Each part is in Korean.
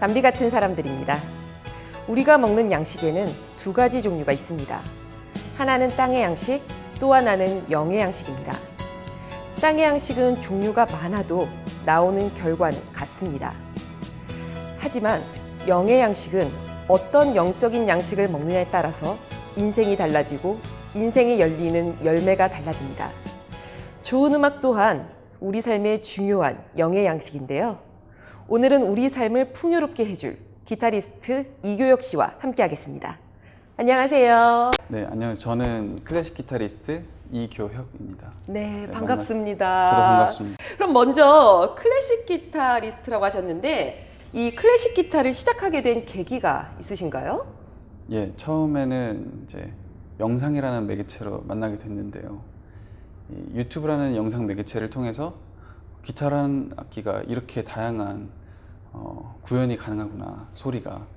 담비 같은 사람들입니다. 우리가 먹는 양식에는 두 가지 종류가 있습니다. 하나는 땅의 양식, 또 하나는 영의 양식입니다. 땅의 양식은 종류가 많아도 나오는 결과는 같습니다. 하지만 영의 양식은 어떤 영적인 양식을 먹느냐에 따라서 인생이 달라지고 인생에 열리는 열매가 달라집니다. 좋은 음악 또한 우리 삶의 중요한 영의 양식인데요. 오늘은 우리 삶을 풍요롭게 해줄 기타리스트 이교혁 씨와 함께 하겠습니다. 안녕하세요. 네, 안녕하세요. 저는 클래식 기타리스트 이교혁입니다. 네, 반갑습니다. 저도 반갑습니다. 그럼 먼저 클래식 기타리스트라고 하셨는데 이 클래식 기타를 시작하게 된 계기가 있으신가요? 예, 처음에는 이제 영상이라는 매개체로 만나게 됐는데요. 이 유튜브라는 영상 매개체를 통해서 기타라는 악기가 이렇게 다양한 구현이 가능하구나, 소리가.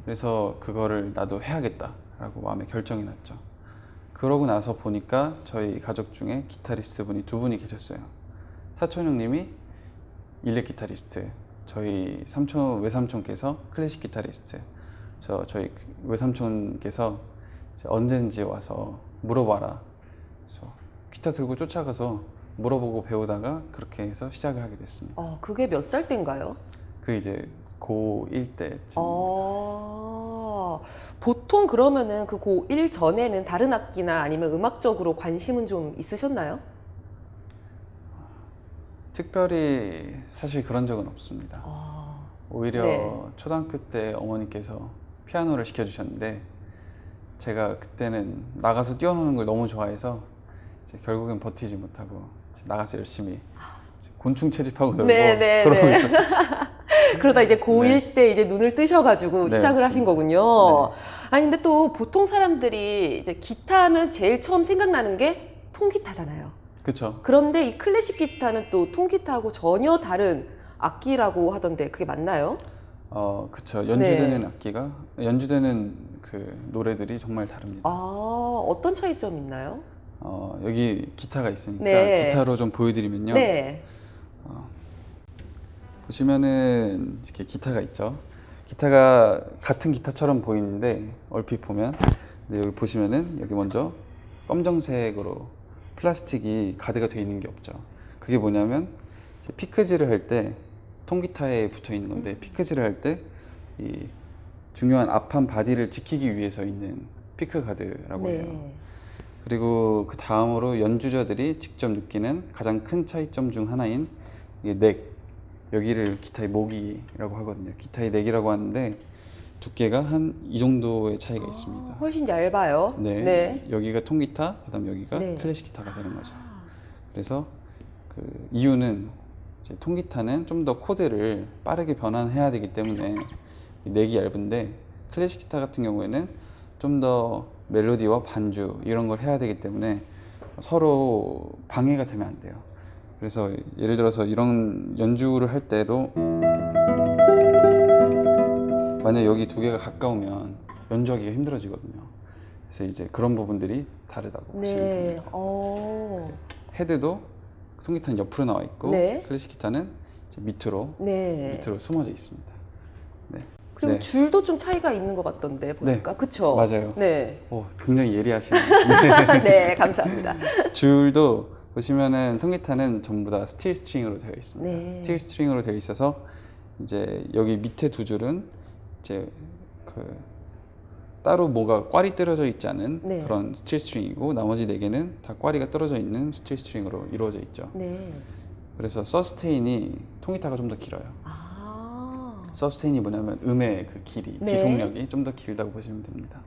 그래서 그거를 나도 해야겠다라고 마음에 결정이 났죠. 그러고 나서 보니까 저희 가족 중에 기타리스트 분이 두 분이 계셨어요. 사촌 형님이 일렉 기타리스트, 저희 외삼촌께서 클래식 기타리스트, 저희 외삼촌께서 언제든지 와서 물어봐라. 그래서 기타 들고 쫓아가서 물어보고 배우다가 그렇게 해서 시작을 하게 됐습니다. 그게 몇 살 때인가요? 그 이제 고1 때쯤. 보통 그러면은 그 고1 전에는 다른 악기나 아니면 음악적으로 관심은 좀 있으셨나요? 특별히 사실 그런 적은 없습니다. 오히려 네. 초등학교 때 어머니께서 피아노를 시켜주셨는데 제가 그때는 나가서 뛰어노는 걸 너무 좋아해서 이제 결국엔 버티지 못하고 나가서 열심히 곤충 채집하고 놀고 그러고 있었어요. 그러다 이제 고1 때 이제 눈을 뜨셔가지고 네, 시작을 맞습니다. 하신 거군요. 네. 아니 근데 또 보통 사람들이 이제 기타 하면 제일 처음 생각나는 게 통기타잖아요. 그렇죠. 그런데 이 클래식 기타는 또 통기타하고 전혀 다른 악기라고 하던데 그게 맞나요? 그렇죠. 연주되는 악기가 연주되는 그 노래들이 정말 다릅니다. 어떤 차이점이 있나요? 여기 기타가 있으니까 네. 기타로 좀 보여드리면요. 네. 보시면은 이렇게 기타가 있죠. 기타가 같은 기타처럼 보이는데 얼핏 보면, 근데 여기 보시면은 여기 먼저 검정색으로 플라스틱이 가드가 되어 있는 게 없죠. 그게 뭐냐면 이제 피크질을 할 때 통기타에 붙어 있는 건데 피크질을 할 때 이 중요한 앞판 바디를 지키기 위해서 있는 피크 가드라고 해요. 그리고 그 다음으로 연주자들이 직접 느끼는 가장 큰 차이점 중 하나인 이게 넥, 여기를 기타의 목이라고 하거든요. 기타의 넥이라고 하는데 두께가 한 이 정도의 차이가 있습니다. 훨씬 얇아요. 네, 여기가 통기타, 그다음 여기가 네. 클래식 기타가 되는 거죠. 그래서 그 이유는 이제 통기타는 좀 더 코드를 빠르게 변환해야 되기 때문에 넥이 얇은데 클래식 기타 같은 경우에는 좀 더 멜로디와 반주 이런 걸 해야 되기 때문에 서로 방해가 되면 안 돼요. 그래서 예를 들어서 이런 연주를 할 때도 만약 여기 두 개가 가까우면 연주하기가 힘들어지거든요. 그래서 이제 그런 부분들이 다르다고 보시면 됩니다. 헤드도 통기타는 옆으로 나와 있고 클래식 기타는 이제 밑으로 숨어져 있습니다. 네. 그리고 줄도 좀 차이가 있는 것 같던데 보니까. 그쵸? 맞아요. 네. 굉장히 예리하시네요. 네, 감사합니다. 줄도 보시면은 통기타는 전부 다 스틸 스트링으로 되어 있습니다. 네. 스틸 스트링으로 되어 있어서 이제 여기 밑에 두 줄은 이제 그 따로 뭐가 꽈리 떨어져 있지 않은 그런 스틸 스트링이고 나머지 네 개는 다 꽈리가 떨어져 있는 스틸 스트링으로 이루어져 있죠. 그래서 서스테인이 통기타가 좀 더 길어요. 서스테인이 뭐냐면 음의 그 길이, 지속력이 좀 더 길다고 보시면 됩니다.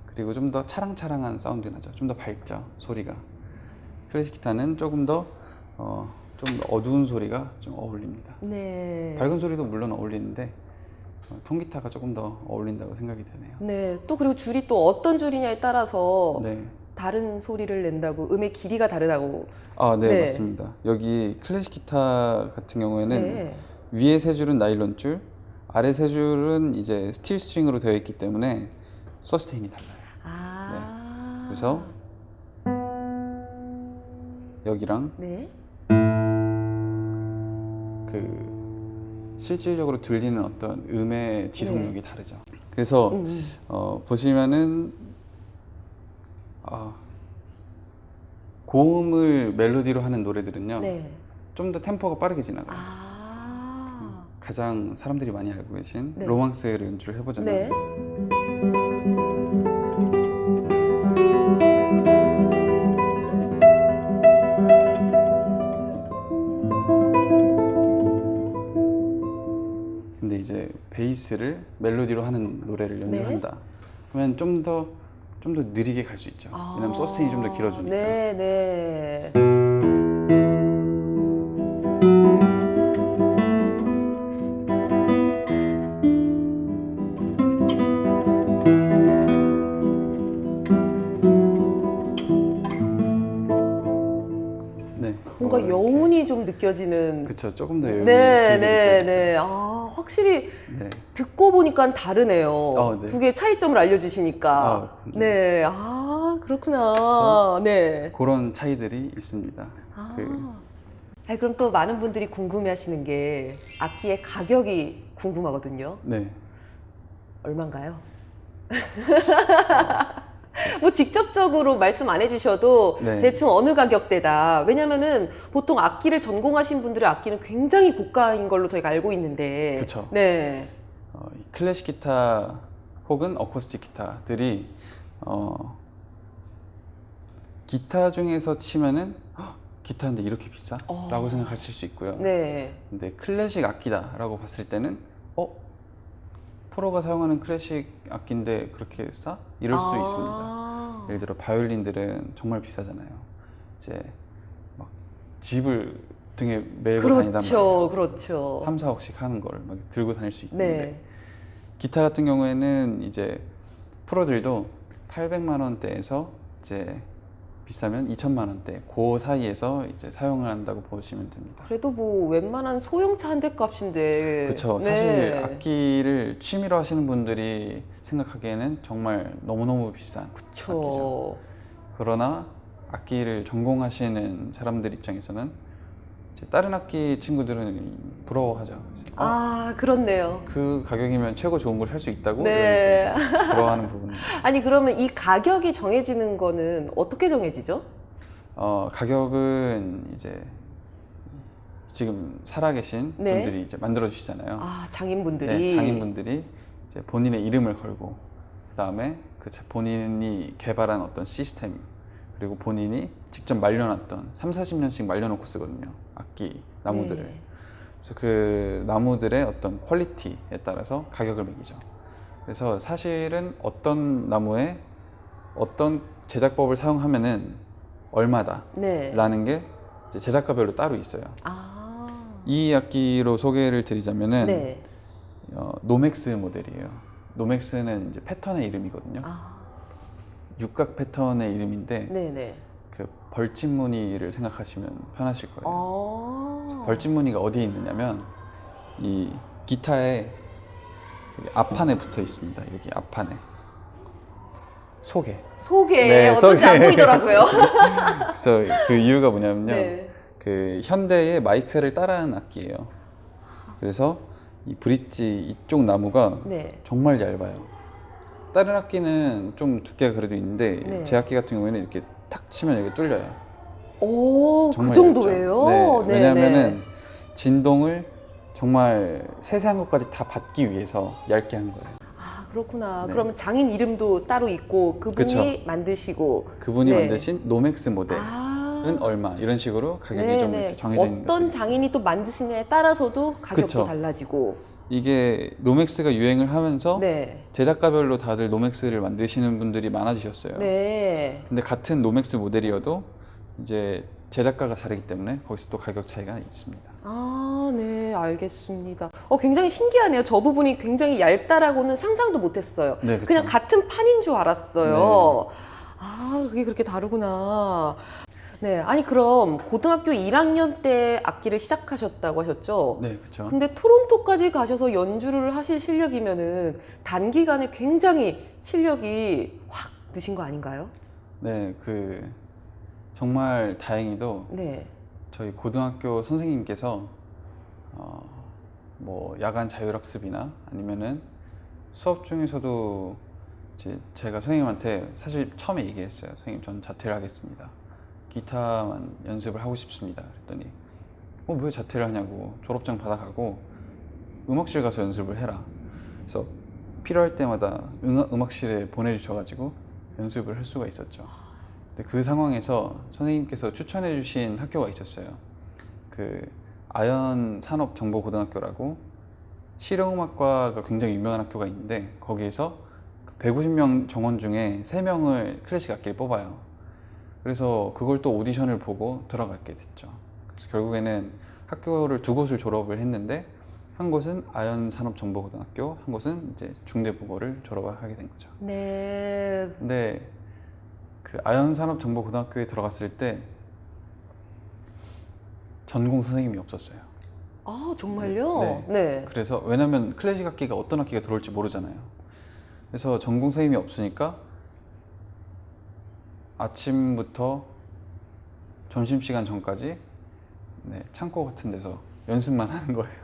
그리고 좀 더 차랑차랑한 사운드 나죠. 좀 더 밝죠, 소리가. 클래식 기타는 조금 더 좀 어두운 소리가 좀 어울립니다. 밝은 소리도 물론 어울리는데 통기타가 조금 더 어울린다고 생각이 되네요. 네, 또 그리고 줄이 또 어떤 줄이냐에 따라서 네. 다른 소리를 낸다고, 음의 길이가 다르다고. 네, 맞습니다. 여기 클래식 기타 같은 경우에는 위에 세 줄은 나일론 줄, 아래 세 줄은 이제 스틸 스트링으로 되어 있기 때문에 서스테인이 달라요. 그래서 여기랑 그 실질적으로 들리는 어떤 음의 지속력이 다르죠. 그래서 음. 보시면은 고음을 멜로디로 하는 노래들은요, 네. 좀 더 템포가 빠르게 지나가요. 아. 가장 사람들이 많이 알고 계신 네. 로망스를 연주를 해보자면 네. 근데 이제 베이스를 멜로디로 하는 노래를 연주한다. 그러면 좀 더 느리게 갈 수 있죠. 왜냐면 서스테인이 좀 더 길어지니까. 네, 네. 네. 뭔가 여운이 좀 느껴지는. 그쵸. 조금 더 여운이 네, 길게 네, 느껴지죠. 네. 아, 확실히 네. 듣고 보니까 다르네요. 네. 두 개의 차이점을 알려주시니까. 네. 네. 아, 그렇구나. 네. 그런 차이들이 있습니다. 아. 그, 아니, 그럼 또 많은 분들이 궁금해 하시는 게 악기의 가격이 궁금하거든요. 네. 얼마인가요? 뭐 직접적으로 말씀 안 해주셔도 네. 대충 어느 가격대다. 왜냐면은 보통 악기를 전공하신 분들의 악기는 굉장히 고가인 걸로 저희가 알고 있는데. 그쵸. 네. 이 클래식 기타 혹은 어쿠스틱 기타들이 기타 중에서 치면은 기타인데 이렇게 비싸? 라고 생각하실 수 있고요. 네. 근데 클래식 악기다라고 봤을 때는 프로가 사용하는 클래식 악기인데 그렇게 싸? 이럴 수 있습니다. 예를 들어 바이올린들은 정말 비싸잖아요. 이제 막 집을 등에 메고 다니단 말이에요. 그렇죠. 그렇죠. 3, 4억씩 하는 걸 막 들고 다닐 수 있는데 네. 기타 같은 경우에는 이제 프로들도 800만 원대에서 이제 비싸면 2천만 원대 그 사이에서 이제 사용을 한다고 보시면 됩니다. 그래도 뭐 웬만한 소형차 한 대 값인데. 그렇죠. 네. 사실 악기를 취미로 하시는 분들이 생각하기에는 정말 너무너무 비싼 악기죠. 그렇죠. 그러나 악기를 전공하시는 사람들 입장에서는 이제 다른 악기 친구들은 부러워하죠. 아, 그렇네요. 그 가격이면 최고 좋은 걸 할 수 있다고 네. 이러면서 이제 부러워하는 부분입니다. 아니, 그러면 이 가격이 정해지는 거는 어떻게 정해지죠? 가격은 이제 지금 살아계신 네. 분들이 이제 만들어 주시잖아요. 아, 장인분들이. 네, 장인분들이 이제 본인의 이름을 걸고 그다음에 그 본인이 개발한 어떤 시스템 그리고 본인이 직접 말려놨던 3, 40년씩 말려놓고 쓰거든요. 악기 나무들을. 네. 그래서 그 나무들의 어떤 퀄리티에 따라서 가격을 매기죠. 그래서 사실은 어떤 나무에 어떤 제작법을 사용하면은 얼마다 네. 라는 게 이제 제작가별로 따로 있어요. 아. 이 악기로 소개를 드리자면은 네. 노맥스 모델이에요. 노맥스는 이제 패턴의 이름이거든요. 아. 육각 패턴의 이름인데 네네. 그 벌침무늬를 생각하시면 편하실 거예요. 아. 벌침무늬가 어디에 있느냐면 이 기타의 여기 앞판에 붙어 있습니다. 여기 앞판에 속에. 속에 어쩐지 안 보이더라고요. 그래서 그 이유가 뭐냐면요. 네. 그 현대의 마이크를 따라한 악기예요. 그래서 이 브릿지 이쪽 나무가 네. 정말 얇아요. 다른 악기는 좀 두께가 그래도 있는데 네. 제 악기 같은 경우에는 이렇게 탁 치면 여기 뚫려요. 오, 그 정말 정도예요? 얇죠. 네, 네, 왜냐하면은 네. 진동을 정말 세세한 것까지 다 받기 위해서 얇게 한 거예요. 아, 그렇구나. 네. 그러면 장인 이름도 따로 있고 그분이 그쵸. 만드시고. 그분이 네. 만드신 노맥스 모델은 아. 얼마 이런 식으로 가격이 네, 좀 네. 이렇게 정해져 있는 어떤 것들이 있어요. 장인이 또 만드시느냐에 따라서도 가격도 그쵸. 달라지고. 이게 노맥스가 유행을 하면서 네. 제작가별로 다들 노맥스를 만드시는 분들이 많아지셨어요. 네. 근데 같은 노맥스 모델이어도 이제 제작가가 다르기 때문에 거기서 또 가격 차이가 있습니다. 아, 네, 알겠습니다. 굉장히 신기하네요. 저 부분이 굉장히 얇다라고는 상상도 못했어요. 네, 그쵸. 그냥 같은 판인 줄 알았어요. 네. 아, 그게 그렇게 다르구나. 네, 아니 그럼 고등학교 1학년 때 악기를 시작하셨다고 하셨죠? 네, 그렇죠. 근데 토론토까지 가셔서 연주를 하실 실력이면은 단기간에 굉장히 실력이 확 느신 거 아닌가요? 네, 정말 다행히도 네. 저희 고등학교 선생님께서 뭐 야간 자율학습이나 아니면은 수업 중에서도 이제 제가 선생님한테 사실 처음에 얘기했어요. 선생님, 전 자퇴를 하겠습니다. 기타만 연습을 하고 싶습니다. 그랬더니 왜 자퇴를 하냐고, 졸업장 받아가고 음악실 가서 연습을 해라. 그래서 필요할 때마다 음악실에 보내주셔가지고 연습을 할 수가 있었죠. 근데 그 상황에서 선생님께서 추천해 주신 학교가 있었어요. 그 아연 산업정보고등학교라고 실용음악과가 굉장히 유명한 학교가 있는데, 거기에서 150명 정원 중에 3명을 클래식 악기를 뽑아요. 그래서 그걸 또 오디션을 보고 들어가게 됐죠. 그래서 결국에는 학교를 2곳을 졸업을 했는데, 한 곳은 아연산업정보고등학교, 한 곳은 이제 중대국어를 졸업을 하게 된 거죠. 네. 근데 그 아연산업정보고등학교에 들어갔을 때 전공 선생님이 없었어요. 아, 정말요? 네. 네. 그래서 왜냐면 클래식 악기가 어떤 악기가 들어올지 모르잖아요. 그래서 전공 선생님이 없으니까 아침부터 점심시간 전까지 창고 같은 데서 연습만 하는 거예요.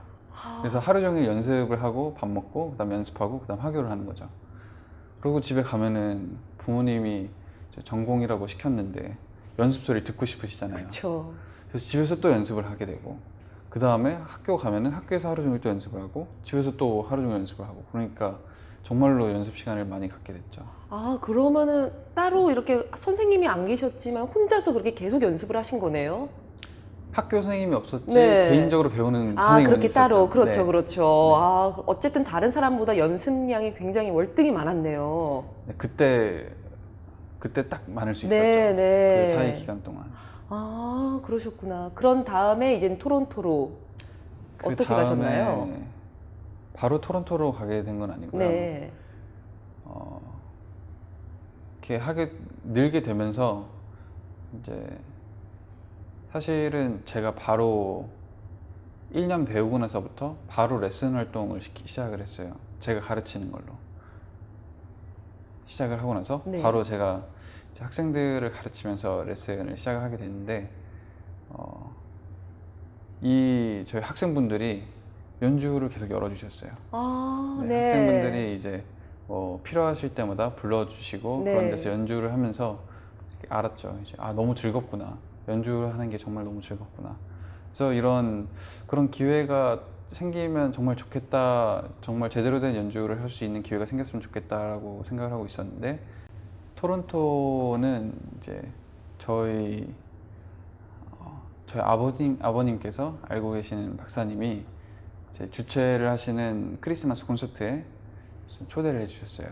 그래서 하루 종일 연습을 하고 밥 먹고 그다음 연습하고 그다음 하교를 하는 거죠. 그리고 집에 가면은 부모님이 전공이라고 시켰는데 연습 소리 듣고 싶으시잖아요. 그렇죠. 그래서 집에서 또 연습을 하게 되고, 그 다음에 학교 가면은 학교에서 하루 종일 또 연습을 하고 집에서 또 하루 종일 연습을 하고, 그러니까 정말로 연습 시간을 많이 갖게 됐죠. 아, 그러면은 따로 이렇게 선생님이 안 계셨지만 혼자서 그렇게 계속 연습을 하신 거네요? 학교 선생님이 없었지 네. 개인적으로 배우는 아, 선생님은 그렇게 있었죠. 따로. 그렇죠, 네. 그렇죠. 네. 아, 어쨌든 다른 사람보다 연습량이 굉장히 월등히 많았네요. 네, 그때 딱 많을 수 있었죠. 네, 네. 그 사이 기간 동안. 아, 그러셨구나. 그런 다음에 이제 토론토로 그 어떻게 다음에 가셨나요? 바로 토론토로 가게 된 건 아니고요. 네. 이렇게 늘게 되면서 이제 사실은 제가 바로 1년 배우고 나서부터 바로 레슨 활동을 시작을 했어요. 제가 가르치는 걸로 시작을 하고 나서 네. 바로 제가 이제 학생들을 가르치면서 레슨을 시작을 하게 됐는데, 저희 학생분들이 연주를 계속 열어주셨어요. 아, 네, 네. 학생분들이 이제 필요하실 때마다 불러주시고 네. 그런 데서 연주를 하면서 알았죠. 이제 너무 즐겁구나. 연주를 하는 게 정말 너무 즐겁구나. 그래서 그런 기회가 생기면 정말 좋겠다. 정말 제대로 된 연주를 할 수 있는 기회가 생겼으면 좋겠다라고 생각을 하고 있었는데, 토론토는 이제 저희 아버님께서 알고 계시는 박사님이 이제 주최를 하시는 크리스마스 콘서트에 초대를 해주셨어요.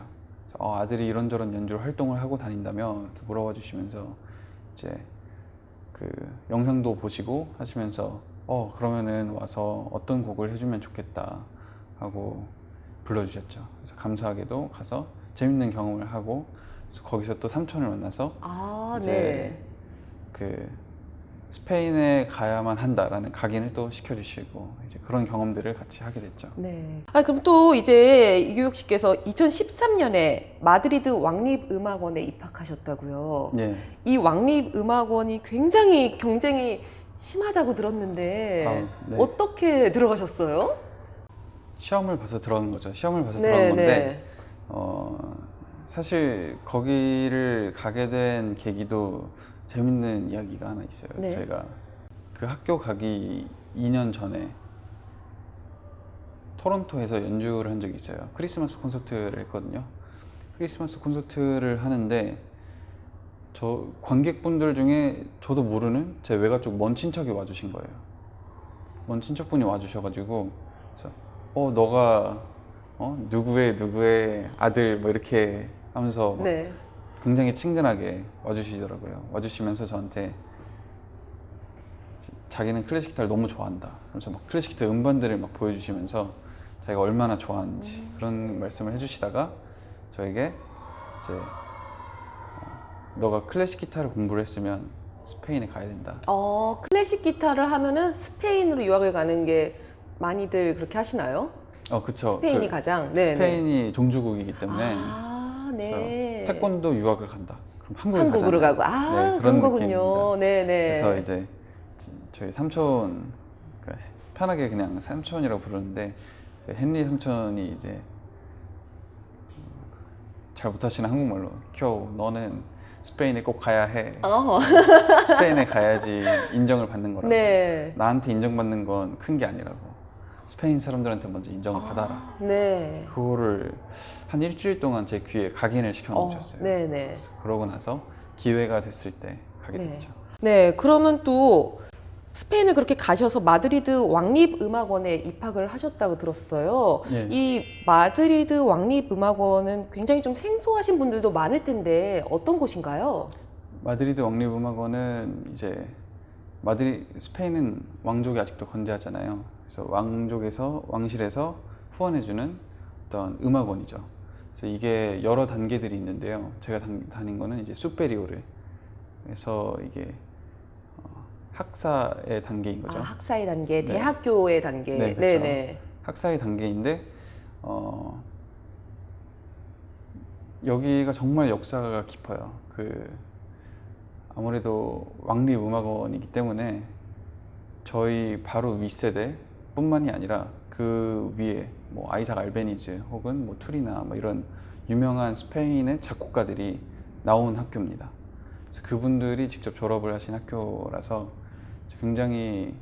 그래서 아들이 이런저런 연주 활동을 하고 다닌다며 이렇게 물어봐 주시면서 이제 그 영상도 보시고 하시면서 그러면은 와서 어떤 곡을 해주면 좋겠다 하고 불러주셨죠. 그래서 감사하게도 가서 재밌는 경험을 하고, 그래서 거기서 또 삼촌을 만나서 아, 이제 네. 그 스페인에 가야만 한다라는 각인을 또 시켜주시고, 이제 그런 경험들을 같이 하게 됐죠. 네. 아, 그럼 또 이제 이교육 씨께서 2013년에 마드리드 왕립음악원에 입학하셨다고요. 예. 이 왕립음악원이 굉장히 경쟁이 심하다고 들었는데 네. 어떻게 들어가셨어요? 시험을 봐서 들어간 거죠. 시험을 봐서 네, 들어간 건데, 네. 사실 거기를 가게 된 계기도 재밌는 이야기가 하나 있어요. 네. 제가 그 학교 가기 2년 전에 토론토에서 연주를 한 적이 있어요. 크리스마스 콘서트를 했거든요. 크리스마스 콘서트를 하는데 저 관객분들 중에 저도 모르는 제 외가 쪽 먼 친척이 와주신 거예요. 먼 친척분이 와주셔가지고, 그래서 너가 누구의 아들 뭐 이렇게 하면서 막 네. 굉장히 친근하게 와주시더라고요. 와주시면서 저한테 자기는 클래식 기타를 너무 좋아한다. 그래서 막 클래식 기타 음반들을 막 보여주시면서 자기가 얼마나 좋아하는지 그런 말씀을 해주시다가 저에게 이제 너가 클래식 기타를 공부를 했으면 스페인에 가야 된다. 클래식 기타를 하면은 스페인으로 유학을 가는 게 많이들 그렇게 하시나요? 그쵸. 스페인이 가장. 네. 스페인이 종주국이기 때문에 아, 그래서 네. 태권도 유학을 간다. 그럼 한국에 한국으로 가잖아요. 가고. 아, 네, 그런 그런 거군요. 느낌입니다. 네, 네. 그래서 이제 저희 삼촌 편하게 그냥 삼촌이라고 부르는데 그 헨리 삼촌이 이제 잘 못하시는 한국말로 쿄 너는 스페인에 꼭 가야 해. 어. 스페인에 가야지 인정을 받는 거라고. 네. 나한테 인정받는 건 큰 게 아니라고. 스페인 사람들한테 먼저 인정을 받아라. 네. 그거를 한 일주일 동안 제 귀에 각인을 시켜 놓으셨어요. 네네. 그래서 그러고 나서 기회가 됐을 때 가게 네. 됐죠. 네, 그러면 또 스페인을 그렇게 가셔서 마드리드 왕립음악원에 입학을 하셨다고 들었어요. 예. 이 마드리드 왕립음악원은 굉장히 좀 생소하신 분들도 많을 텐데 어떤 곳인가요? 마드리드 왕립음악원은 이제 스페인은 왕족이 아직도 건재하잖아요. 그래서 왕실에서 후원해주는 어떤 음악원이죠. 그래서 이게 여러 단계들이 있는데요. 제가 다닌 거는 이제 수페리오르. 그래서 이게 학사의 단계인 거죠. 아, 학사의 단계, 네. 대학교의 단계. 네, 그렇죠. 네네. 학사의 단계인데 여기가 정말 역사가 깊어요. 아무래도 왕립음악원이기 때문에 저희 바로 윗세대뿐만이 아니라 그 위에 뭐 아이삭 알베니즈 혹은 뭐 투리나 뭐 이런 유명한 스페인의 작곡가들이 나온 학교입니다. 그래서 그분들이 직접 졸업을 하신 학교라서 굉장히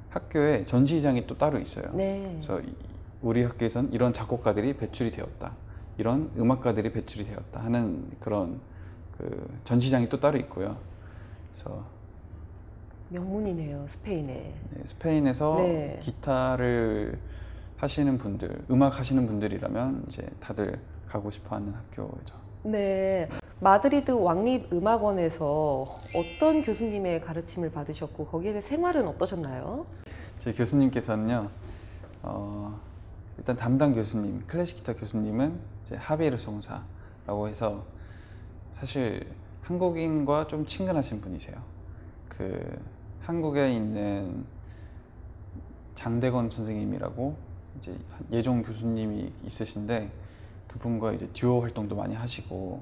학교에 전시장이 또 따로 있어요. 네. 그래서 우리 학교에선 이런 작곡가들이 배출이 되었다, 이런 음악가들이 배출이 되었다 하는 그런 전시장이 또 따로 있고요. 그래서 명문이네요, 스페인에. 네, 스페인에서 네. 기타를 하시는 분들, 음악 하시는 분들이라면 이제 다들 가고 싶어하는 학교죠. 네. 마드리드 왕립음악원에서 어떤 교수님의 가르침을 받으셨고 거기에 생활은 어떠셨나요? 제 교수님께서는요, 일단 담당 교수님, 클래식 기타 교수님은 이제 하비에르 송사라고 해서 사실 한국인과 좀 친근하신 분이세요. 한국에 있는 장대건 선생님이라고 이제 예종 교수님이 있으신데 그분과 이제 듀오 활동도 많이 하시고,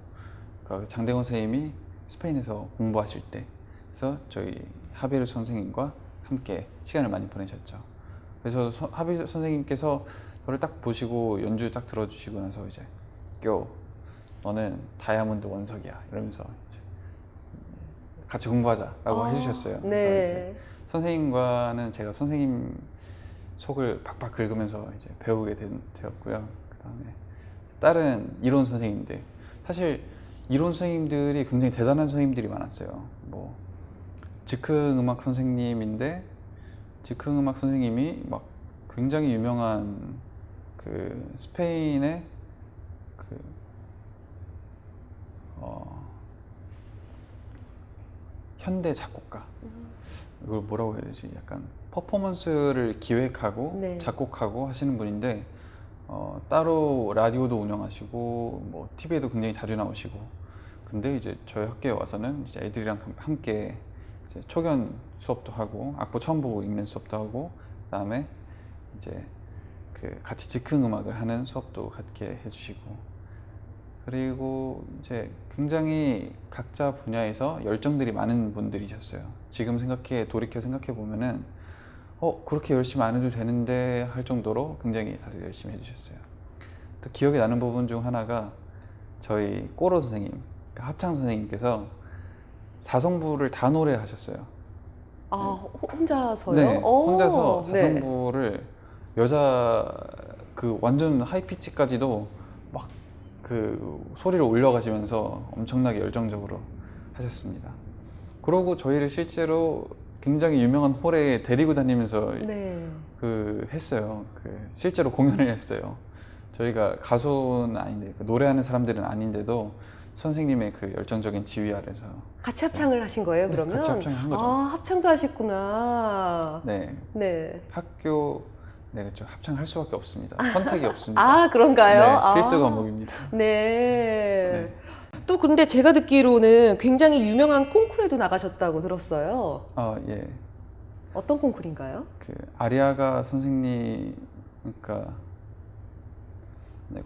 그러니까 장대건 선생님이 스페인에서 공부하실 때, 그래서 저희 하비에르 선생님과 함께 시간을 많이 보내셨죠. 그래서 하비에르 선생님께서 저를 딱 보시고 연주 딱 들어주시고 나서 이제 너는 다이아몬드 원석이야 이러면서 이제 같이 공부하자라고 해주셨어요. 그래서 네. 이제 선생님과는 제가 선생님 속을 박박 긁으면서 이제 배우게 되었고요. 그다음에 다른 이론 선생님들, 사실 이론 선생님들이 굉장히 대단한 선생님들이 많았어요. 뭐 즉흥음악 선생님인데 즉흥음악 선생님이 막 굉장히 유명한 스페인의 현대 작곡가, 이걸 뭐라고 해야 되지? 약간 퍼포먼스를 기획하고 네. 작곡하고 하시는 분인데 따로 라디오도 운영하시고 뭐 TV에도 굉장히 자주 나오시고, 근데 이제 저희 학교에 와서는 이제 애들이랑 함께 이제 초견 수업도 하고 악보 처음 보고 읽는 수업도 하고, 그다음에 이제 같이 즉흥 음악을 하는 수업도 갖게 해주시고, 그리고 이제 굉장히 각자 분야에서 열정들이 많은 분들이셨어요. 지금 돌이켜 생각해 보면은 그렇게 열심히 안 해도 되는데 할 정도로 굉장히 다들 열심히 해주셨어요. 또 기억에 나는 부분 중 하나가 저희 꼬로 선생님, 그러니까 합창 선생님께서 사성부를 다 노래하셨어요. 아, 혼자서요? 네, 오, 혼자서 네. 사성부를 여자 완전 하이피치까지도 막 소리를 올려가시면서 엄청나게 열정적으로 하셨습니다. 그러고 저희를 실제로 굉장히 유명한 홀에 데리고 다니면서 네. 했어요. 실제로 공연을 했어요. 저희가 가수는 아닌데 노래하는 사람들은 아닌데도 선생님의 열정적인 지휘 아래서 같이 합창을 하신 거예요, 네, 그러면? 같이 합창을 한 거죠. 아, 합창도 하셨구나. 네, 네. 네, 그렇죠. 합창할 수밖에 없습니다. 선택이 없습니다. 아, 그런가요? 네, 필수 아. 과목입니다. 네. 또 근데 제가 듣기로는 굉장히 유명한 콩쿠르에도 나가셨다고 들었어요. 예. 어떤 콩쿠르인가요? 아리아가 선생님, 그러니까 네,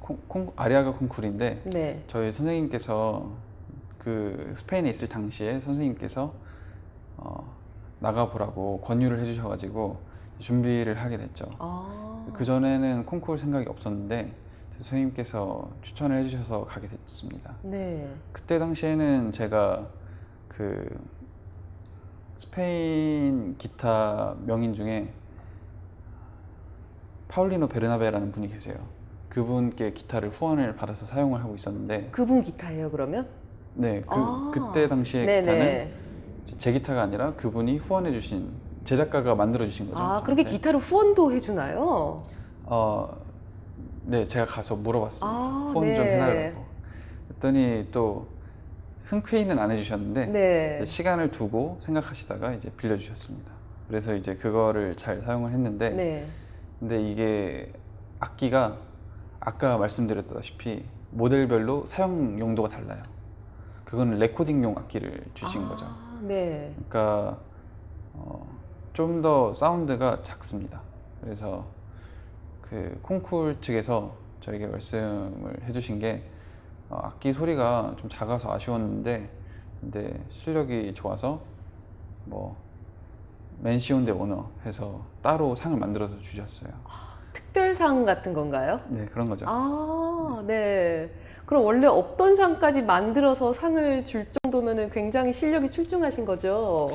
아리아가 콩쿠르인데 네. 저희 선생님께서 스페인에 있을 당시에 선생님께서 나가보라고 권유를 해주셔가지고 준비를 하게 됐죠. 아, 그 전에는 콩쿠르 생각이 없었는데 선생님께서 추천을 해주셔서 가게 됐습니다. 네. 그때 당시에는 제가 그 스페인 기타 명인 중에 파울리노 베르나베라는 분이 계세요. 그분께 기타를 후원을 받아서 사용을 하고 있었는데, 그분 기타예요, 그러면? 네, 아, 그때 당시의 네네. 기타는 제 기타가 아니라 그분이 후원해주신, 제작가가 만들어주신 거죠. 아, 그렇게 저한테. 기타를 후원도 해주나요? 네, 제가 가서 물어봤습니다. 아, 후원 네. 좀 해달라고. 그랬더니 또 흔쾌히는 안 해주셨는데, 네. 시간을 두고 생각하시다가 이제 빌려주셨습니다. 그래서 이제 그거를 잘 사용을 했는데, 네. 근데 이게 악기가 아까 말씀드렸다시피 모델별로 사용 용도가 달라요. 그거는 레코딩용 악기를 주신 거죠. 네. 그러니까 좀 더 사운드가 작습니다. 그래서 그 콩쿨 측에서 저에게 말씀을 해주신 게 악기 소리가 좀 작아서 아쉬웠는데, 근데 실력이 좋아서 뭐 멘시온 데 오너 해서 따로 상을 만들어서 주셨어요. 특별상 같은 건가요? 네, 그런 거죠. 아, 네. 그럼 원래 없던 상까지 만들어서 상을 줄 정도면은 굉장히 실력이 출중하신 거죠?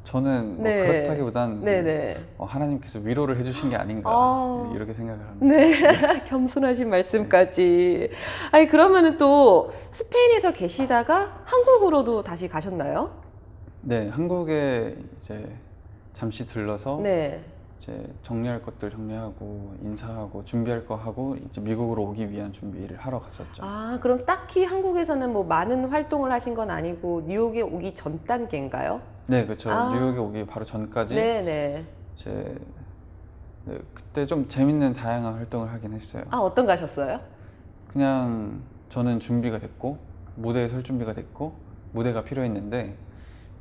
저는 뭐 네. 그렇다기보단 네네. 하나님께서 위로를 해주신 게 아닌가 아. 이렇게 생각을 합니다. 네. 겸손하신 말씀까지. 아니, 그러면은 또 스페인에서 계시다가 한국으로도 다시 가셨나요? 네, 한국에 이제 잠시 들러서 네. 이제 정리할 것들 정리하고 인사하고 준비할 거 하고 이제 미국으로 오기 위한 준비를 하러 갔었죠. 아, 그럼 딱히 한국에서는 뭐 많은 활동을 하신 건 아니고 뉴욕에 오기 전 단계인가요? 네, 그렇죠. 아. 뉴욕에 오기 바로 전까지 네네. 이제 네, 그때 좀 재밌는 다양한 활동을 하긴 했어요. 아, 어떤 거 하셨어요? 그냥 저는 준비가 됐고 무대에 설 준비가 됐고 무대가 필요했는데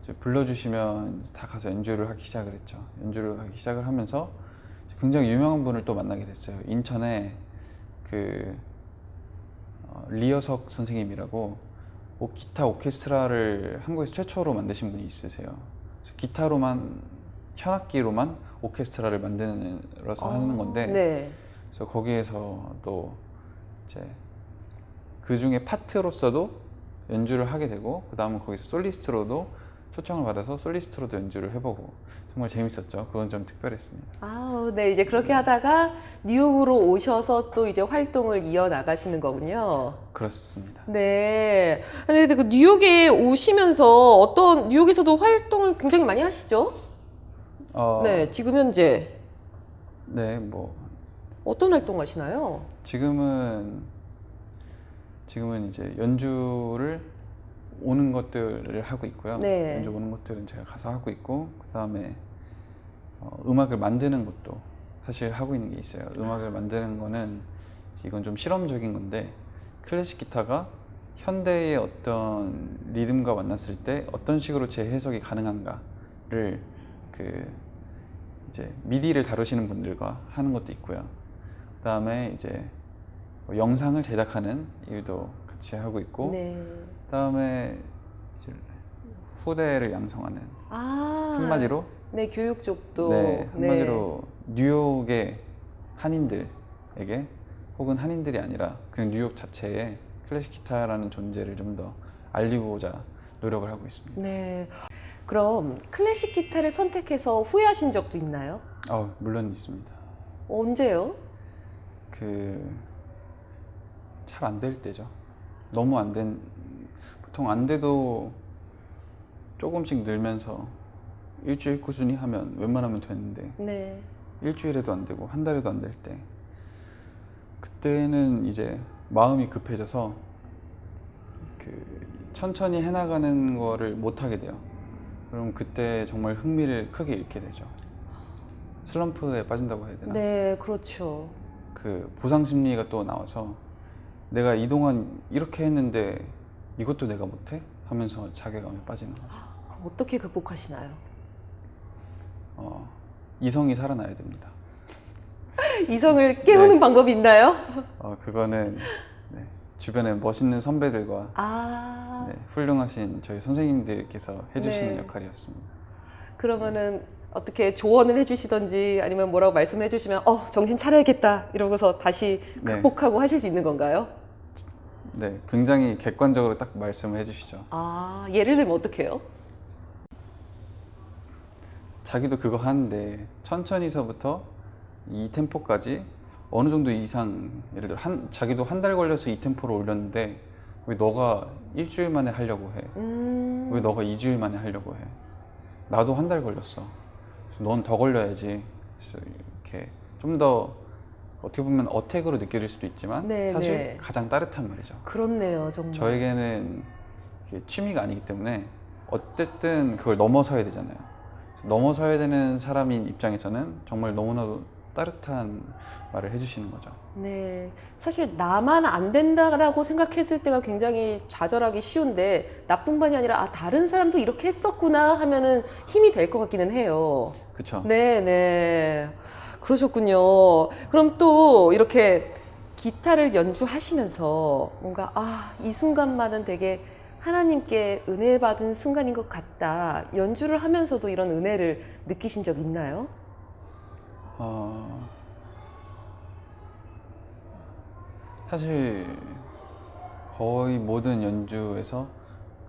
이제 불러주시면 이제 다 가서 연주를 하기 시작을 했죠. 연주를 하기 시작을 하면서 굉장히 유명한 분을 또 만나게 됐어요. 인천에 그 리어석 선생님이라고 기타 오케스트라를 한국에서 최초로 만드신 분이 있으세요. 그래서 기타로만 현악기로만 오케스트라를 만들어서 하는 건데, 네. 그래서 거기에서 또 이제 그 중에 파트로서도 연주를 하게 되고, 그 다음은 거기서 솔리스트로도 초청을 받아서 솔리스트로도 연주를 해보고 정말 재밌었죠. 그건 좀 특별했습니다. 아, 네. 이제 그렇게 하다가 뉴욕으로 오셔서 또 이제 활동을 이어 나가시는 거군요. 그렇습니다. 네. 근데 그 뉴욕에 오시면서 뉴욕에서도 활동을 굉장히 많이 하시죠? 네. 지금 현재 네, 뭐 어떤 활동 하시나요? 지금은 이제 연주를 오는 것들을 하고 있고요. 네. 연주 오는 것들은 제가 가서 하고 있고, 그 다음에 음악을 만드는 것도 사실 하고 있는 게 있어요. 음악을 만드는 거는 이건 좀 실험적인 건데, 클래식 기타가 현대의 어떤 리듬과 만났을 때 어떤 식으로 재해석이 가능한가를 이제 미디를 다루시는 분들과 하는 것도 있고요. 그 다음에 이제 뭐 영상을 제작하는 일도 같이 하고 있고, 네. 그다음에 이제 후대를 양성하는, 아. 한마디로 네, 교육 쪽도. 네, 한마디로 뉴욕의 한인들에게, 혹은 한인들이 아니라 그냥 뉴욕 자체에 클래식 기타라는 존재를 좀 더 알리고자 노력을 하고 있습니다. 네. 그럼 클래식 기타를 선택해서 후회하신 적도 있나요? 물론 있습니다. 언제요? 잘 안 될 때죠. 너무 보통 안 돼도 조금씩 늘면서 일주일 꾸준히 하면 웬만하면 되는데, 네. 일주일에도 안 되고 한 달에도 안 될 때, 그때는 이제 마음이 급해져서 천천히 해나가는 거를 못 하게 돼요. 그럼 그때 정말 흥미를 크게 잃게 되죠. 슬럼프에 빠진다고 해야 되나? 네, 그렇죠. 보상 심리가 또 나와서 내가 이동안 이렇게 했는데 이것도 내가 못해? 하면서 자괴감에 빠지는 거죠. 그럼 어떻게 극복하시나요? 이성이 살아나야 됩니다. 이성을 깨우는 네. 방법이 있나요? 그거는 주변에 멋있는 선배들과 아. 훌륭하신 저희 선생님들께서 해주시는 네. 역할이었습니다. 그러면은 어떻게 조언을 해주시던지 아니면 뭐라고 말씀을 해주시면 정신 차려야겠다 이러고서 다시 네. 극복하고 하실 수 있는 건가요? 네, 굉장히 객관적으로 딱 말씀을 해주시죠. 아, 예를 들면 어떡해요? 자기도 그거 하는데 천천히서부터 이 템포까지 어느 정도 이상, 예를 들어 자기도 한 달 걸려서 이 템포를 올렸는데 왜 너가 일주일 만에 하려고 해? 왜 너가 2주일 만에 하려고 해? 나도 한 달 걸렸어. 넌 더 걸려야지. 그래서 이렇게 좀 더 어떻게 보면 어택으로 느껴질 수도 있지만 네, 사실 네. 가장 따뜻한 말이죠. 그렇네요, 정말. 저에게는 이게 취미가 아니기 때문에 어쨌든 그걸 넘어서야 되잖아요. 넘어서야 되는 사람인 입장에서는 정말 너무나도 따뜻한 말을 해주시는 거죠. 네. 사실 나만 안 된다라고 생각했을 때가 굉장히 좌절하기 쉬운데 나뿐만이 아니라 다른 사람도 이렇게 했었구나 하면은 힘이 될 것 같기는 해요. 그쵸? 네, 네. 그러셨군요. 그럼 또 이렇게 기타를 연주하시면서 뭔가 이 순간만은 되게 하나님께 은혜 받은 순간인 것 같다. 연주를 하면서도 이런 은혜를 느끼신 적 있나요? 사실 거의 모든 연주에서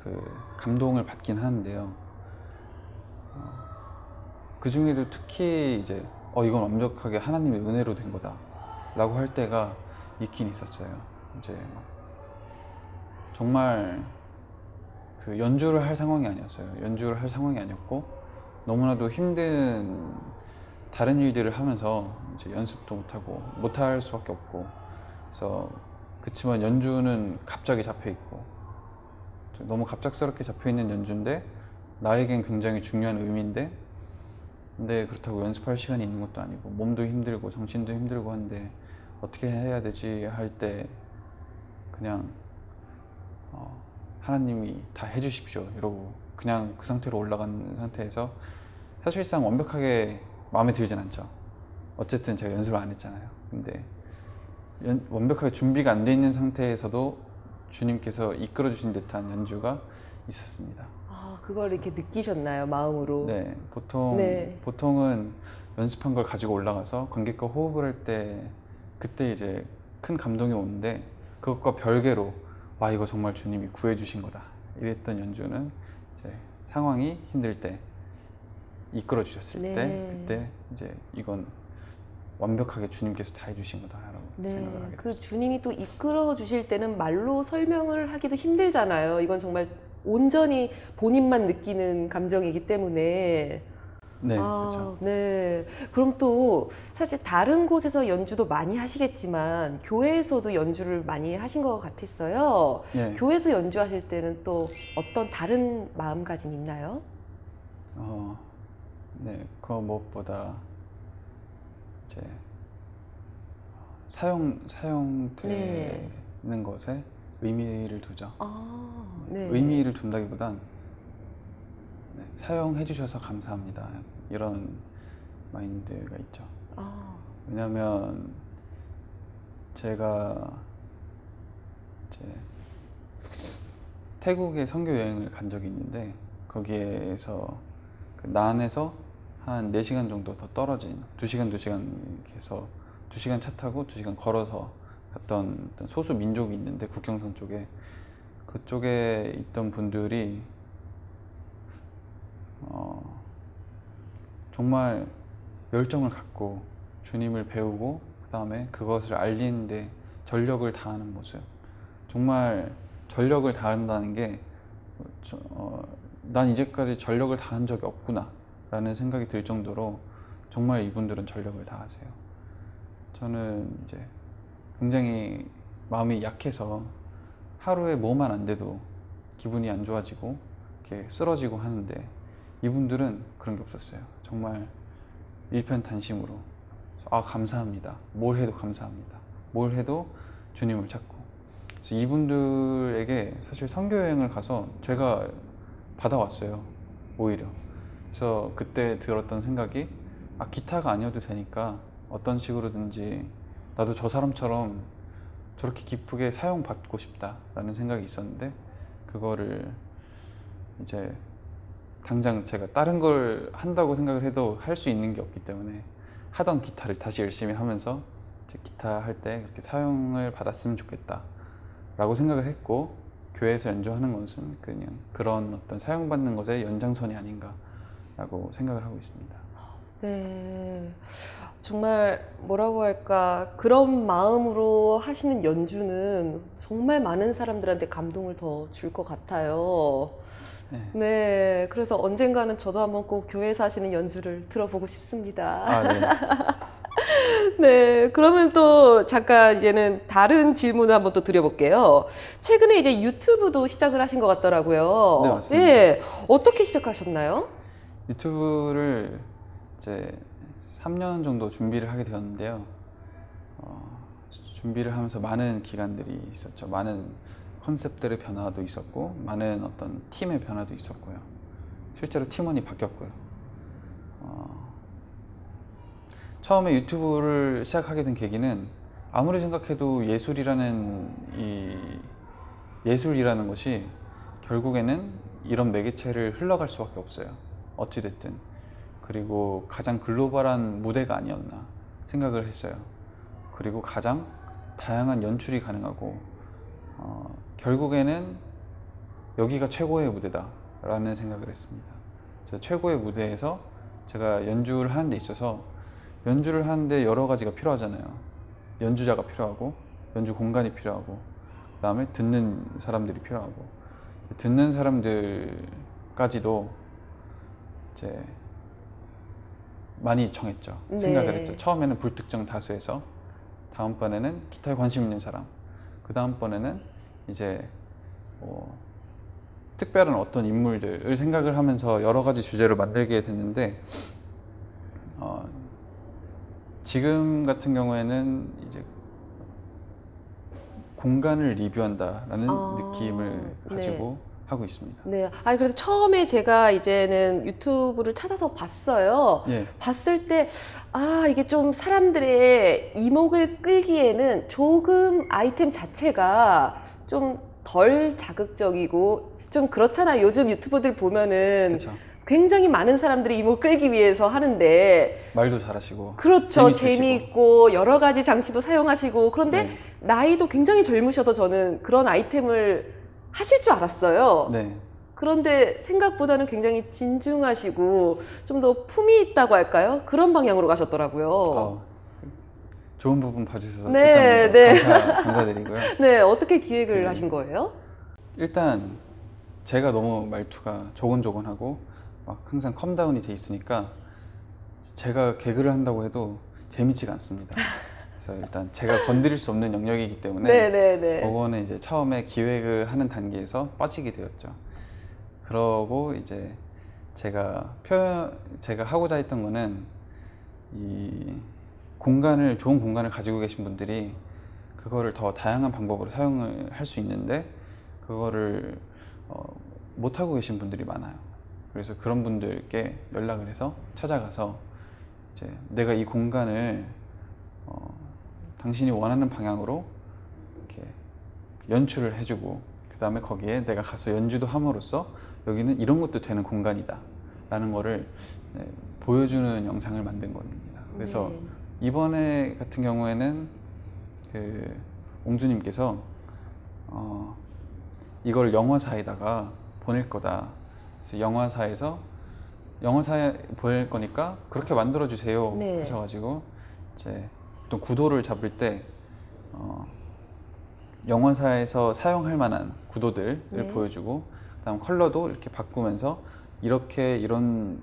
그 감동을 받긴 하는데요. 그 중에도 특히 이제 이건 완벽하게 하나님의 은혜로 된 거다 라고 할 때가 있긴 있었어요. 이제 정말 그 연주를 할 상황이 아니었어요. 연주를 할 상황이 아니었고 너무나도 힘든 다른 일들을 하면서 이제 연습도 못하고 못할 수밖에 없고, 그래서 그치만 연주는 갑자기 잡혀 있고 너무 갑작스럽게 잡혀 있는 연주인데 나에겐 굉장히 중요한 의미인데, 근데 그렇다고 연습할 시간이 있는 것도 아니고 몸도 힘들고 정신도 힘들고 한데 어떻게 해야 되지 할 때 그냥 하나님이 다 해주십시오 이러고 그냥 그 상태로 올라간 상태에서 사실상 완벽하게 마음에 들진 않죠. 어쨌든 제가 연습을 안 했잖아요. 근데 완벽하게 준비가 안 돼 있는 상태에서도 주님께서 이끌어 주신 듯한 연주가 있었습니다. 그걸 이렇게 느끼셨나요, 마음으로? 네, 네. 보통은 연습한 걸 가지고 올라가서 관객과 호흡을 할 때 그때 이제 큰 감동이 오는데, 그것과 별개로 이거 정말 주님이 구해 주신 거다 이랬던 연주는 이제 상황이 힘들 때 이끌어 주셨을 네. 때, 그때 이제 이건 완벽하게 주님께서 다 해주신 거다라고 생각을 하게 그 됐어요. 주님이 또 이끌어 주실 때는 말로 설명을 하기도 힘들잖아요. 이건 정말 온전히 본인만 느끼는 감정이기 때문에. 네, 그렇죠. 네. 그럼 또 사실 다른 곳에서 연주도 많이 하시겠지만 교회에서도 연주를 많이 하신 것 같았어요. 네. 교회에서 연주하실 때는 또 어떤 다른 마음가짐 있나요? 네, 그 무엇보다 이제 사용되는 네. 것에 의미를 두죠. 네. 의미를 둔다기보단 사용해 주셔서 감사합니다 이런 마인드가 있죠. 왜냐하면 제가 이제 태국에 선교 여행을 간 적이 있는데 거기에서 그 난에서 한 4시간 정도 더 떨어진 2시간 이렇게 해서 2시간 차 타고 2시간 걸어서 갔던 어떤 소수 민족이 있는데, 국경선 쪽에 그쪽에 있던 분들이 정말 열정을 갖고 주님을 배우고 그 다음에 그것을 알리는데 전력을 다하는 모습, 정말 전력을 다한다는 게 난 이제까지 전력을 다한 적이 없구나 라는 생각이 들 정도로 정말 이분들은 전력을 다하세요. 저는 이제 굉장히 마음이 약해서 하루에 뭐만 안 돼도 기분이 안 좋아지고 이렇게 쓰러지고 하는데, 이분들은 그런 게 없었어요. 정말 일편단심으로 감사합니다. 뭘 해도 감사합니다. 뭘 해도 주님을 찾고. 그래서 이분들에게 사실 선교 여행을 가서 제가 받아왔어요, 오히려. 그래서 그때 들었던 생각이 기타가 아니어도 되니까 어떤 식으로든지 나도 저 사람처럼 저렇게 기쁘게 사용받고 싶다라는 생각이 있었는데, 그거를 이제 당장 제가 다른 걸 한다고 생각을 해도 할 수 있는 게 없기 때문에 하던 기타를 다시 열심히 하면서 이제 기타 할 때 그렇게 사용을 받았으면 좋겠다 라고 생각을 했고, 교회에서 연주하는 것은 그냥 그런 어떤 사용받는 것의 연장선이 아닌가 라고 생각을 하고 있습니다. 네. 정말 뭐라고 할까, 그런 마음으로 하시는 연주는 정말 많은 사람들한테 감동을 더 줄 것 같아요. 네. 네. 그래서 언젠가는 저도 한번 꼭 교회에서 하시는 연주를 들어보고 싶습니다. 아, 네. 네. 그러면 또 잠깐 이제는 다른 질문을 한번 또 드려볼게요. 최근에 이제 유튜브도 시작을 하신 것 같더라고요. 네, 맞습니다. 네. 어떻게 시작하셨나요? 유튜브를 이제 3년 정도 준비를 하게 되었는데요. 준비를 하면서 많은 기간들이 있었죠. 많은 컨셉들의 변화도 있었고, 많은 어떤 팀의 변화도 있었고요. 실제로 팀원이 바뀌었고요. 처음에 유튜브를 시작하게 된 계기는 아무리 생각해도 예술이라는 것이 결국에는 이런 매개체를 흘러갈 수밖에 없어요. 어찌됐든. 그리고 가장 글로벌한 무대가 아니었나 생각을 했어요. 그리고 가장 다양한 연출이 가능하고, 결국에는 여기가 최고의 무대다 라는 생각을 했습니다. 최고의 무대에서 제가 연주를 하는 데 있어서, 연주를 하는데 여러 가지가 필요하잖아요. 연주자가 필요하고, 연주 공간이 필요하고, 그 다음에 듣는 사람들이 필요하고, 듣는 사람들까지도 이제 많이 정했죠. 네. 생각을 했죠. 처음에는 불특정 다수에서, 다음번에는 기타에 관심 있는 사람, 그 다음번에는 이제 특별한 어떤 인물들을 생각을 하면서 여러 가지 주제를 만들게 됐는데, 지금 같은 경우에는 이제 공간을 리뷰한다라는 느낌을 가지고 네. 하고 있습니다. 네. 아니, 그래서 처음에 제가 이제는 유튜브를 찾아서 봤어요. 예. 봤을 때, 이게 좀 사람들의 이목을 끌기에는 조금 아이템 자체가 좀 덜 자극적이고, 좀 그렇잖아요. 요즘 유튜브들 보면은 그렇죠. 굉장히 많은 사람들이 이목 끌기 위해서 하는데, 말도 잘하시고. 그렇죠. 재밌으시고. 재미있고 여러 가지 장치도 사용하시고, 그런데 네. 나이도 굉장히 젊으셔서 저는 그런 아이템을 하실 줄 알았어요. 네. 그런데 생각보다는 굉장히 진중하시고 좀 더 품이 있다고 할까요? 그런 방향으로 가셨더라고요. 좋은 부분 봐주셔서 네, 일단 네. 먼저 감사드리고요. 네, 어떻게 기획을 그- 하신 거예요? 일단 제가 너무 말투가 조곤조곤하고 막 항상 컴다운이 돼 있으니까 제가 개그를 한다고 해도 재밌지가 않습니다. 그래서 일단 제가 건드릴 수 없는 영역이기 때문에 네네네. 그거는 이제 처음에 기획을 하는 단계에서 빠지게 되었죠. 그러고 이제 제가 하고자 했던 거는, 이 좋은 공간을 가지고 계신 분들이 그거를 더 다양한 방법으로 사용을 할 수 있는데, 그거를 못 하고 계신 분들이 많아요. 그래서 그런 분들께 연락을 해서 찾아가서 이제 내가 이 공간을 당신이 원하는 방향으로 이렇게 연출을 해주고, 그 다음에 거기에 내가 가서 연주도 함으로써 여기는 이런 것도 되는 공간이다 라는 거를 보여주는 영상을 만든 겁니다. 그래서 네. 이번에 같은 경우에는 그 옹주님께서 이걸 영화사에다가 보낼 거다. 그래서 영화사에 보낼 거니까 그렇게 만들어 주세요. 네. 하셔가지고 이제 어떤 구도를 잡을 때 영화사에서 사용할 만한 구도들을 네. 보여주고, 그다음 컬러도 이렇게 바꾸면서 이런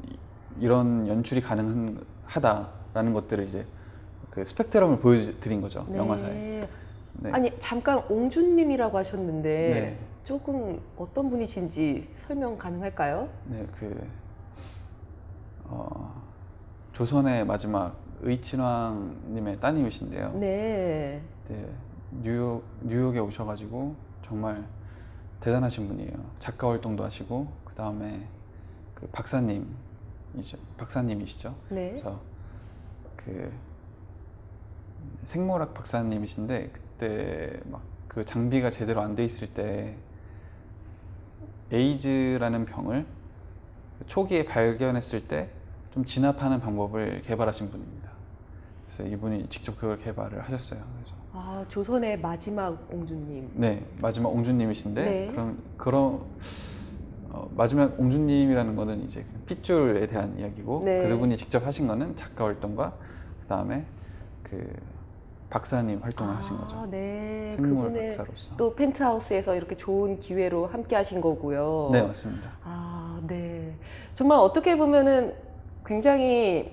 연출이 가능하다라는 것들을 이제 그 스펙트럼을 보여드린 거죠. 네. 영화사에. 네. 아니, 잠깐 옹준님이라고 하셨는데 네. 조금 어떤 분이신지 설명 가능할까요? 네, 조선의 마지막 의친왕님의 따님이신데요. 네. 네, 뉴욕에 오셔가지고 정말 대단하신 분이에요. 작가 활동도 하시고, 그 다음에 그 박사님이시죠. 네. 그래서 그 생물학 박사님이신데, 그때 막 그 장비가 제대로 안 돼 있을 때 에이즈라는 병을 초기에 발견했을 때 좀 진압하는 방법을 개발하신 분입니다. 그래서 이분이 직접 그걸 개발을 하셨어요. 그래서 아, 조선의 마지막 옹주님. 네, 마지막 옹주님이신데 네. 그런 마지막 옹주님이라는 거는 이제 핏줄에 대한 이야기고 네. 그분이 직접 하신 거는 작가 활동과 그다음에 그 박사님 활동을 하신 거죠. 네. 생물 그분의 박사로서. 또 펜트하우스에서 이렇게 좋은 기회로 함께 하신 거고요. 네, 맞습니다. 아, 네. 정말 어떻게 보면은 굉장히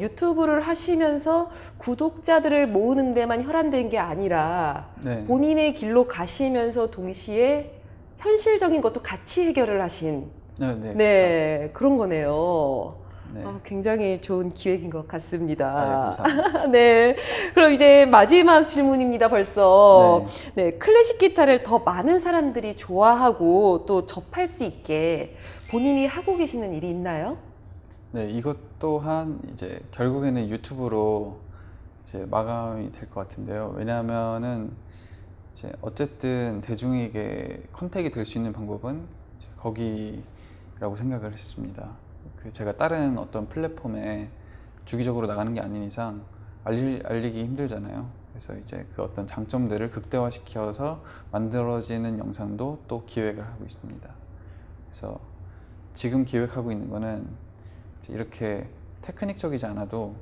유튜브를 하시면서 구독자들을 모으는 데만 혈안된 게 아니라 네. 본인의 길로 가시면서 동시에 현실적인 것도 같이 해결을 하신 네, 네, 네, 그런 거네요. 네. 굉장히 좋은 기획인 것 같습니다. 아, 예, 감사합니다. 네. 그럼 이제 마지막 질문입니다, 벌써. 네, 클래식 기타를 더 많은 사람들이 좋아하고 또 접할 수 있게 본인이 하고 계시는 일이 있나요? 네, 이것 또한 이제 결국에는 유튜브로 이제 마감이 될 것 같은데요. 왜냐하면은 이제 어쨌든 대중에게 컨택이 될 수 있는 방법은 이제 거기라고 생각을 했습니다. 그 제가 다른 어떤 플랫폼에 주기적으로 나가는 게 아닌 이상 알리기 힘들잖아요. 그래서 이제 그 어떤 장점들을 극대화시켜서 만들어지는 영상도 또 기획을 하고 있습니다. 그래서 지금 기획하고 있는 거는 이제 이렇게 테크닉적이지 않아도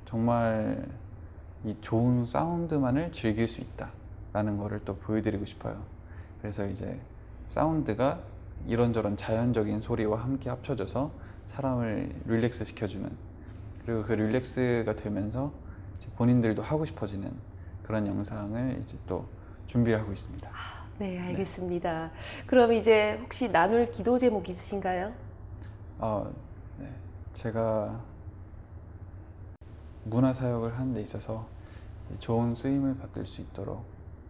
정말 이 좋은 사운드만을 즐길 수 있다라는 거를 또 보여드리고 싶어요. 그래서 이제 사운드가 이런저런 자연적인 소리와 함께 합쳐져서 사람을 릴렉스 시켜주는, 그리고 그 릴렉스가 되면서 이제 본인들도 하고 싶어지는 그런 영상을 이제 또 준비를 하고 있습니다. 네, 알겠습니다. 그럼 이제 혹시 나눌 기도 제목 있으신가요? 네. 제가 문화 사역을 하는 데 있어서 좋은 쓰임을 받을 수 있도록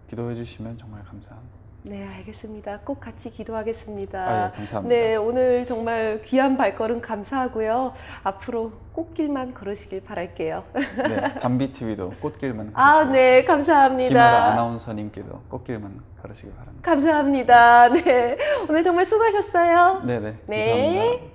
기도해 주시면 정말 감사합니다. 네, 알겠습니다. 꼭 같이 기도하겠습니다. 아, 예, 감사합니다. 네, 오늘 정말 귀한 발걸음 감사하고요. 앞으로 꽃길만 걸으시길 바랄게요. 네, 담비TV도 꽃길만 아, 걸으시길 네, 감사합니다. 김아라 아나운서님께도 꽃길만 걸으시길 바랍니다. 감사합니다. 네, 오늘 정말 수고하셨어요. 네네, 네. 감사합니다.